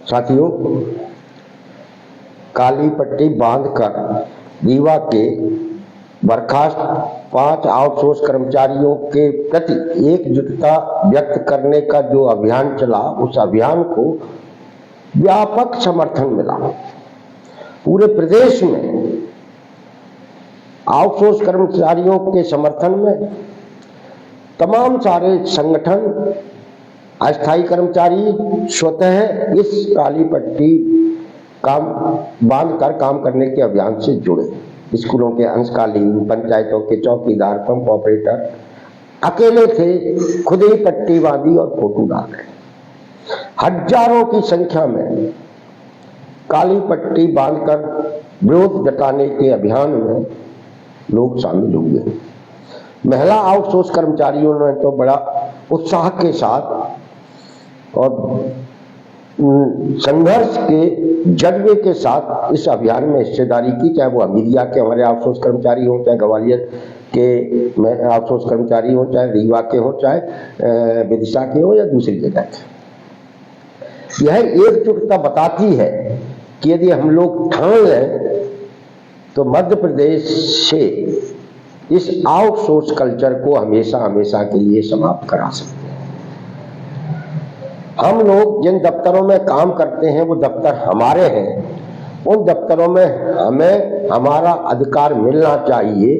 साथियों, काली पट्टी बांधकर रीवा के बर्खास्त 5 आउटसोर्स कर्मचारियों के प्रति एकजुटता व्यक्त करने का जो अभियान चला, उस अभियान को व्यापक समर्थन मिला। पूरे प्रदेश में आउटसोर्स कर्मचारियों के समर्थन में तमाम सारे संगठन, अस्थायी कर्मचारी स्वतः इस काली पट्टी काम बांधकर काम करने के अभियान से जुड़े। स्कूलों के अंशकालीन, पंचायतों के चौकीदार, पंप ऑपरेटर अकेले थे, खुद ही पट्टी बांधी और फोटो डाल रहे। हजारों की संख्या में काली पट्टी बांधकर विरोध जताने के अभियान में लोग शामिल हुए। महिला आउटसोर्स कर्मचारियों ने तो बड़ा उत्साह के साथ और संघर्ष के जज्बे के साथ इस अभियान में हिस्सेदारी की, चाहे वो अमीरिया के हमारे आउटसोर्स कर्मचारी हों, चाहे ग्वालियर के आउटसोर्स कर्मचारी हों, चाहे रीवा के हों, चाहे विदिशा के हों या दूसरी जगह के। यह एकजुटता बताती है कि यदि हम लोग ठान लें तो मध्य प्रदेश से इस आउटसोर्स कल्चर को हमेशा हमेशा के लिए समाप्त करा सकते हैं। हम लोग जिन दफ्तरों में काम करते हैं वो दफ्तर हमारे हैं, उन दफ्तरों में हमें हमारा अधिकार मिलना चाहिए।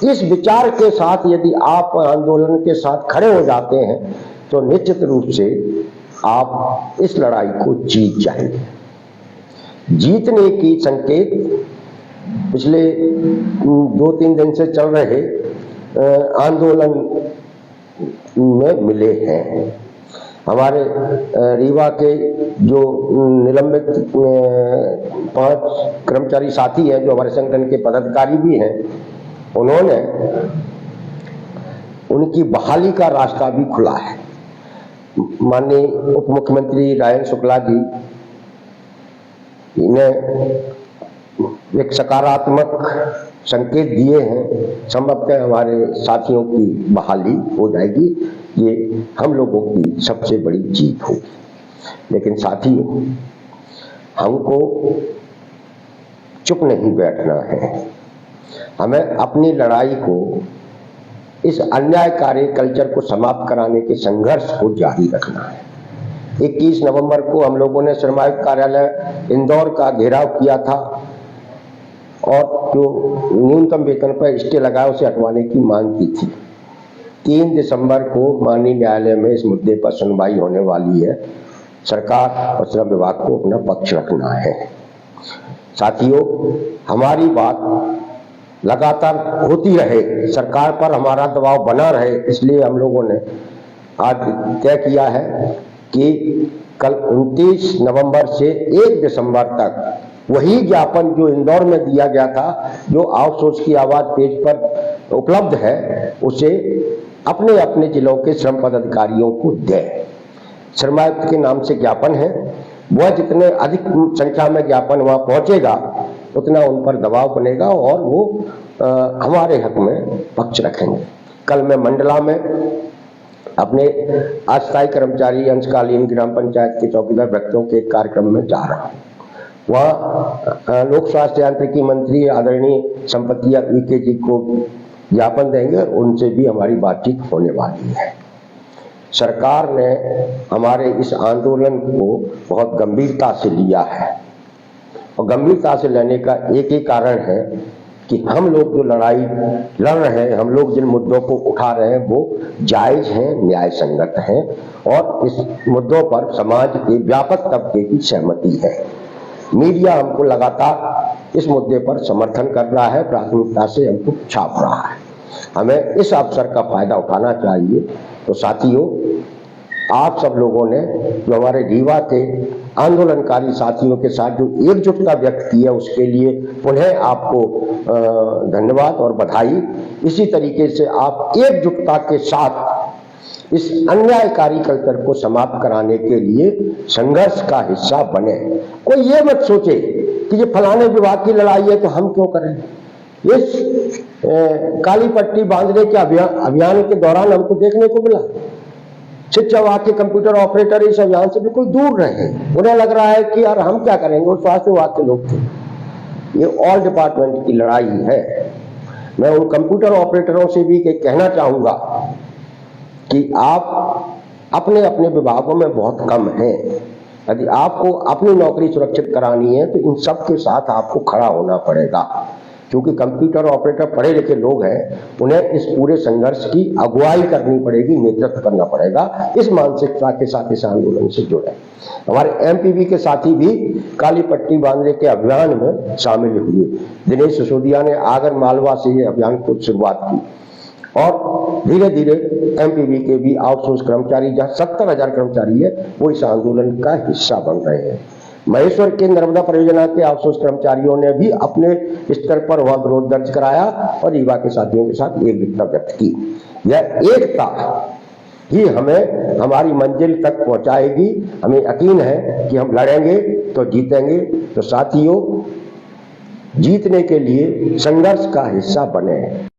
इस विचार के साथ यदि आप आंदोलन के साथ खड़े हो जाते हैं तो निश्चित रूप से आप इस लड़ाई को जीत जाएंगे। जीतने की संकेत पिछले 2-3 दिन से चल रहे आंदोलन में मिले हैं। हमारे रीवा के जो निलंबित 5 कर्मचारी साथी हैं, जो हमारे संगठन के पदाधिकारी भी हैं, उन्होंने उनकी बहाली का रास्ता भी खुला है। माननीय उप मुख्यमंत्री राजेंद्र शुक्ला जी ने एक सकारात्मक संकेत दिए हैं। संभवतः हमारे साथियों की बहाली हो जाएगी, ये हम लोगों की सबसे बड़ी जीत होगी। लेकिन साथियों, हमको चुप नहीं बैठना है। हमें अपनी लड़ाई को, इस अन्यायकारी कल्चर को समाप्त कराने के संघर्ष को जारी रखना है। 21 नवंबर को हम लोगों ने श्रम आयुक्त कार्यालय इंदौर का घेराव किया था और जो न्यूनतम वेतन पर स्टे लगाया उसे हटवाने की मांग की थी। 3 दिसंबर को माननीय न्यायालय में इस मुद्दे पर सुनवाई होने वाली है। सरकार और श्रम विभाग को अपना पक्ष रखना है। साथियों, हमारी बात लगातार होती रहे, सरकार पर हमारा दबाव बना रहे, इसलिए हम लोगों ने आज तय किया है कि कल 29 नवंबर से 1 दिसंबर तक वही ज्ञापन जो इंदौर में दिया गया था, जो आउटसोर्स की आवाज पेज पर उपलब्ध है, उसे अपने अपने जिलों के श्रम पदाधिकारियों को दें। श्रम आयुक्त के नाम से ज्ञापन है, वह जितने अधिक संख्या में ज्ञापन वहां पहुंचेगा उतना उन पर दबाव बनेगा और वो हमारे हक में पक्ष रखेंगे। कल मैं मंडला में अपने अस्थायी कर्मचारी, अंशकालीन, ग्राम पंचायत के चौकीदार व्यक्तियों के कार्यक्रम में जा रहा हूँ। वहाँ लोक स्वास्थ्य यांत्रिकी मंत्री आदरणीय संपतिया वीके जी को ज्ञापन देंगे, उनसे भी हमारी बातचीत होने वाली है। सरकार ने हमारे इस आंदोलन को बहुत गंभीरता से लिया है और गंभीरता से लेने का एक ही कारण है कि हम लोग जो लड़ाई लड़ रहे हैं, हम लोग जिन मुद्दों को उठा रहे हैं वो जायज हैं, न्याय संगत हैं और इस मुद्दों पर समाज के व्यापक तबके की सहमति है। मीडिया हमको लगातार इस मुद्दे पर समर्थन कर रहा है, प्राथमिकता से हमको छाप रहा है। हमें इस अवसर का फायदा उठाना चाहिए। तो साथियों, आप सब लोगों ने जो हमारे रीवा के आंदोलनकारी साथियों के साथ जो एकजुटता व्यक्त की है, उसके लिए पुनः आपको धन्यवाद और बधाई। इसी तरीके से आप एकजुटता के साथ इस अन्यायकारी कल्चर को समाप्त कराने के लिए संघर्ष का हिस्सा बने। कोई ये मत सोचे कि ये फलाने विभाग की लड़ाई है तो हम क्यों करें। इस काली पट्टी बांधने के अभियान के दौरान हमको देखने को मिला शिक्षावाद के कंप्यूटर ऑपरेटर इस अभियान से बिल्कुल दूर रहे। उन्हें लग रहा है कि यार हम क्या करेंगे, वो स्वास्थ्यवाद के लोग थे। ये ऑल डिपार्टमेंट की लड़ाई है। मैं उन कंप्यूटर ऑपरेटरों से भी कहना चाहूंगा कि आप अपने अपने विभागों में बहुत कम हैं। यदि आपको अपनी नौकरी सुरक्षित करानी है तो इन सब के साथ आपको खड़ा होना पड़ेगा, क्योंकि कंप्यूटर ऑपरेटर पढ़े लिखे लोग हैं, उन्हें इस पूरे संघर्ष की अगुवाई करनी पड़ेगी, नेतृत्व करना पड़ेगा। इस मानसिकता के साथ इस आंदोलन से जुड़े हमारे एमपीवी के साथी भी काली पट्टी बांधने के अभियान में शामिल हुए। दिनेश सिसोदिया ने आगर मालवा से ये अभियान को शुरुआत की और धीरे धीरे एमपीवी के भी आउटसोर्स कर्मचारी, जहां 70,000 कर्मचारी है, वो इस आंदोलन का हिस्सा बन रहे हैं। महेश्वर के नर्मदा परियोजना के आउटसोर्स कर्मचारियों ने भी अपने स्तर पर वह विरोध दर्ज कराया और रीवा के साथियों के साथ एकजुटता व्यक्त की। यह एकता ही हमें हमारी मंजिल तक पहुंचाएगी। हमें यकीन है कि हम लड़ेंगे तो जीतेंगे। तो साथियों, जीतने के लिए संघर्ष का हिस्सा बने।